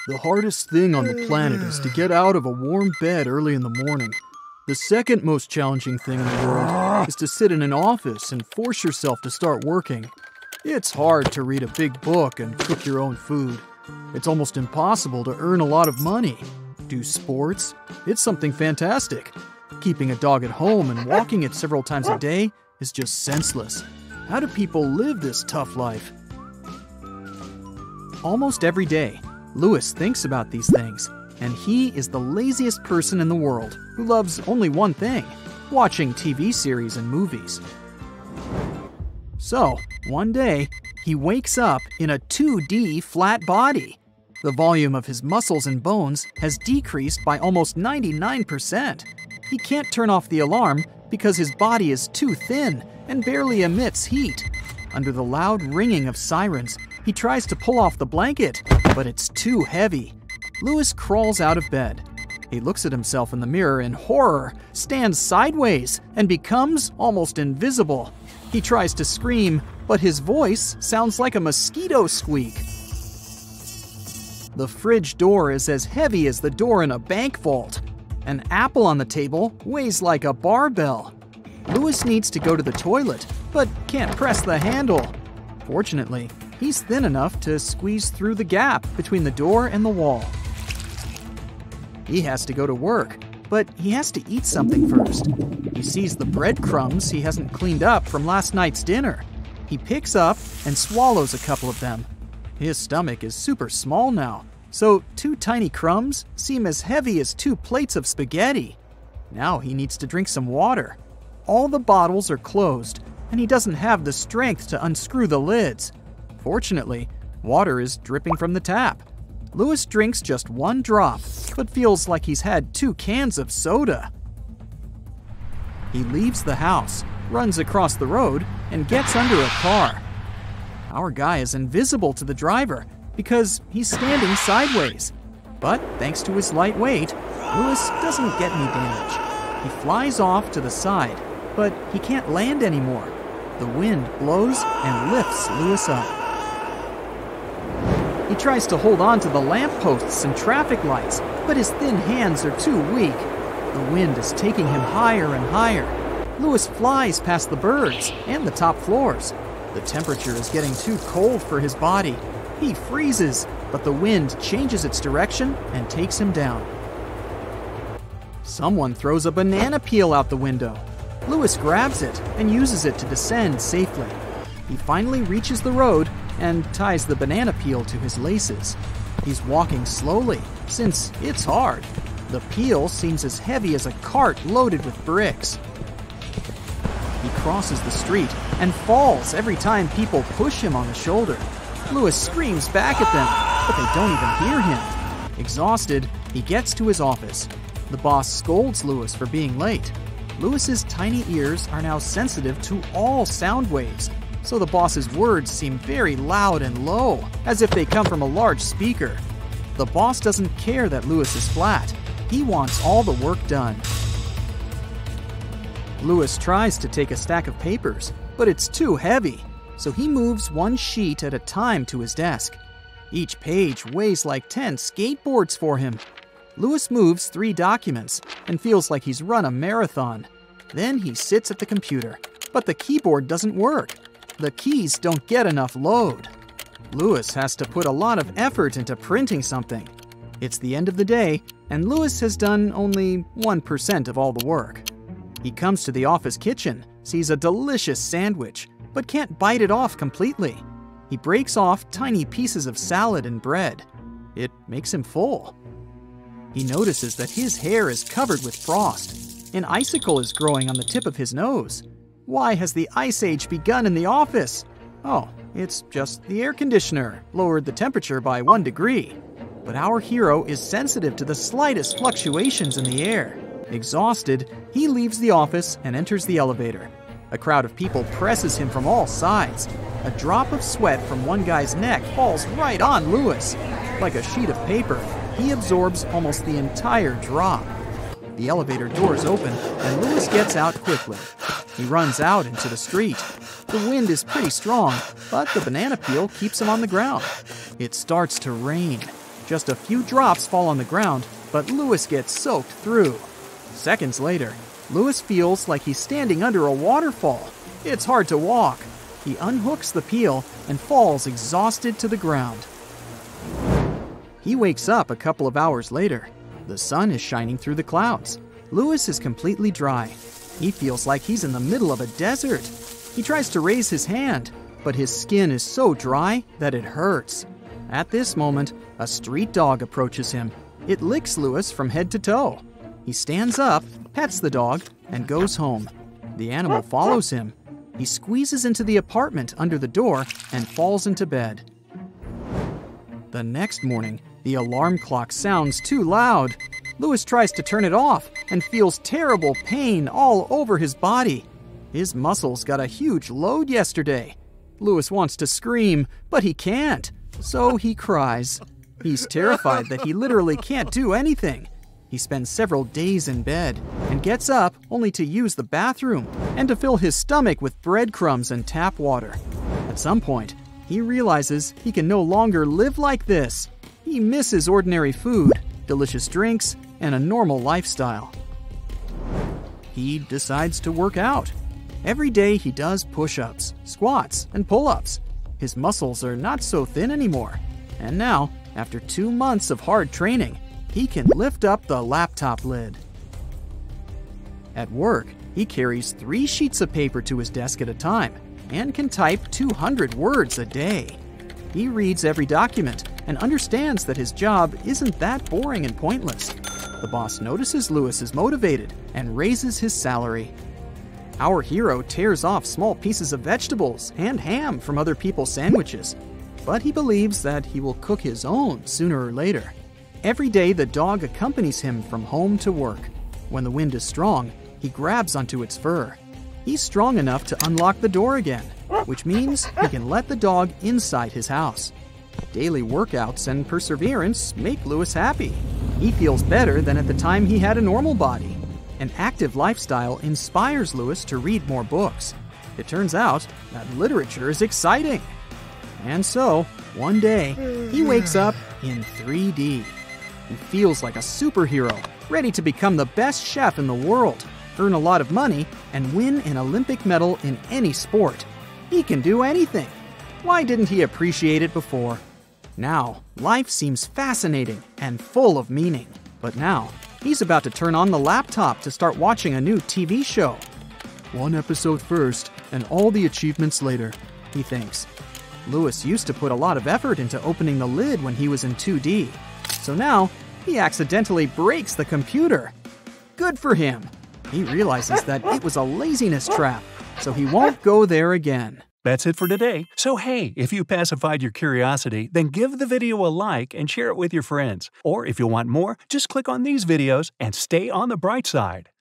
The hardest thing on the planet is to get out of a warm bed early in the morning. The second most challenging thing in the world is to sit in an office and force yourself to start working. It's hard to read a big book and cook your own food. It's almost impossible to earn a lot of money. Do sports? It's something fantastic. Keeping a dog at home and walking it several times a day is just senseless. How do people live this tough life? Almost every day, Lewis thinks about these things, and he is the laziest person in the world who loves only one thing: watching TV series and movies. So, one day, he wakes up in a 2D flat body. The volume of his muscles and bones has decreased by almost 99%. He can't turn off the alarm because his body is too thin and barely emits heat. Under the loud ringing of sirens, he tries to pull off the blanket, but it's too heavy. Lewis crawls out of bed. He looks at himself in the mirror in horror, stands sideways, and becomes almost invisible. He tries to scream, but his voice sounds like a mosquito squeak. The fridge door is as heavy as the door in a bank vault. An apple on the table weighs like a barbell. Lewis needs to go to the toilet, but can't press the handle. Fortunately, he's thin enough to squeeze through the gap between the door and the wall. He has to go to work, but he has to eat something first. He sees the breadcrumbs he hasn't cleaned up from last night's dinner. He picks up and swallows a couple of them. His stomach is super small now, so 2 tiny crumbs seem as heavy as 2 plates of spaghetti. Now he needs to drink some water. All the bottles are closed, and he doesn't have the strength to unscrew the lids. Fortunately, water is dripping from the tap. Lewis drinks just 1 drop, but feels like he's had 2 cans of soda. He leaves the house, runs across the road, and gets under a car. Our guy is invisible to the driver because he's standing sideways. But thanks to his light weight, Lewis doesn't get any damage. He flies off to the side, but he can't land anymore. The wind blows and lifts Lewis up. He tries to hold on to the lampposts and traffic lights, but his thin hands are too weak. The wind is taking him higher and higher. Lewis flies past the birds and the top floors. The temperature is getting too cold for his body. He freezes, but the wind changes its direction and takes him down. Someone throws a banana peel out the window. Lewis grabs it and uses it to descend safely. He finally reaches the road and ties the banana peel to his laces. He's walking slowly, since it's hard. The peel seems as heavy as a cart loaded with bricks. He crosses the street and falls every time people push him on the shoulder. Lewis screams back at them, but they don't even hear him. Exhausted, he gets to his office. The boss scolds Lewis for being late. Lewis's tiny ears are now sensitive to all sound waves, so the boss's words seem very loud and low, as if they come from a large speaker. The boss doesn't care that Lewis is flat. He wants all the work done. Lewis tries to take a stack of papers, but it's too heavy, so he moves 1 sheet at a time to his desk. Each page weighs like 10 skateboards for him. Lewis moves 3 documents and feels like he's run a marathon. Then he sits at the computer, but the keyboard doesn't work. The keys don't get enough load. Lewis has to put a lot of effort into printing something. It's the end of the day, and Lewis has done only 1% of all the work. He comes to the office kitchen, sees a delicious sandwich, but can't bite it off completely. He breaks off tiny pieces of salad and bread. It makes him full. He notices that his hair is covered with frost. An icicle is growing on the tip of his nose. Why has the ice age begun in the office? Oh, it's just the air conditioner lowered the temperature by 1 degree. But our hero is sensitive to the slightest fluctuations in the air. Exhausted, he leaves the office and enters the elevator. A crowd of people presses him from all sides. A drop of sweat from one guy's neck falls right on Lewis. Like a sheet of paper, he absorbs almost the entire drop. The elevator doors open, and Lewis gets out quickly. He runs out into the street. The wind is pretty strong, but the banana peel keeps him on the ground. It starts to rain. Just a few drops fall on the ground, but Louis gets soaked through. Seconds later, Louis feels like he's standing under a waterfall. It's hard to walk. He unhooks the peel and falls exhausted to the ground. He wakes up a couple of hours later. The sun is shining through the clouds. Louis is completely dry. He feels like he's in the middle of a desert. He tries to raise his hand, but his skin is so dry that it hurts. At this moment, a street dog approaches him. It licks Louis from head to toe. He stands up, pets the dog, and goes home. The animal follows him. He squeezes into the apartment under the door and falls into bed. The next morning, the alarm clock sounds too loud. Louis tries to turn it off and feels terrible pain all over his body. His muscles got a huge load yesterday. Louis wants to scream, but he can't, so he cries. He's terrified that he literally can't do anything. He spends several days in bed and gets up only to use the bathroom and to fill his stomach with breadcrumbs and tap water. At some point, he realizes he can no longer live like this. He misses ordinary food, delicious drinks, and a normal lifestyle. He decides to work out. Every day he does push-ups, squats, and pull-ups. His muscles are not so thin anymore. And now, after 2 months of hard training, he can lift up the laptop lid. At work, he carries 3 sheets of paper to his desk at a time and can type 200 words a day. He reads every document and understands that his job isn't that boring and pointless. The boss notices Louis is motivated and raises his salary. Our hero tears off small pieces of vegetables and ham from other people's sandwiches, but he believes that he will cook his own sooner or later. Every day, the dog accompanies him from home to work. When the wind is strong, he grabs onto its fur. He's strong enough to unlock the door again, which means he can let the dog inside his house. Daily workouts and perseverance make Louis happy. He feels better than at the time he had a normal body. An active lifestyle inspires Louis to read more books. It turns out that literature is exciting. And so, one day, he wakes up in 3D. He feels like a superhero, ready to become the best chef in the world, earn a lot of money, and win an Olympic medal in any sport. He can do anything. Why didn't he appreciate it before? Now, life seems fascinating and full of meaning. But now, he's about to turn on the laptop to start watching a new TV show. 1 episode first, and all the achievements later, he thinks. Louis used to put a lot of effort into opening the lid when he was in 2D. So now, he accidentally breaks the computer. Good for him. He realizes that it was a laziness trap, so he won't go there again. That's it for today. So hey, if you pacified your curiosity, then give the video a like and share it with your friends. Or if you want more, just click on these videos and stay on the bright side.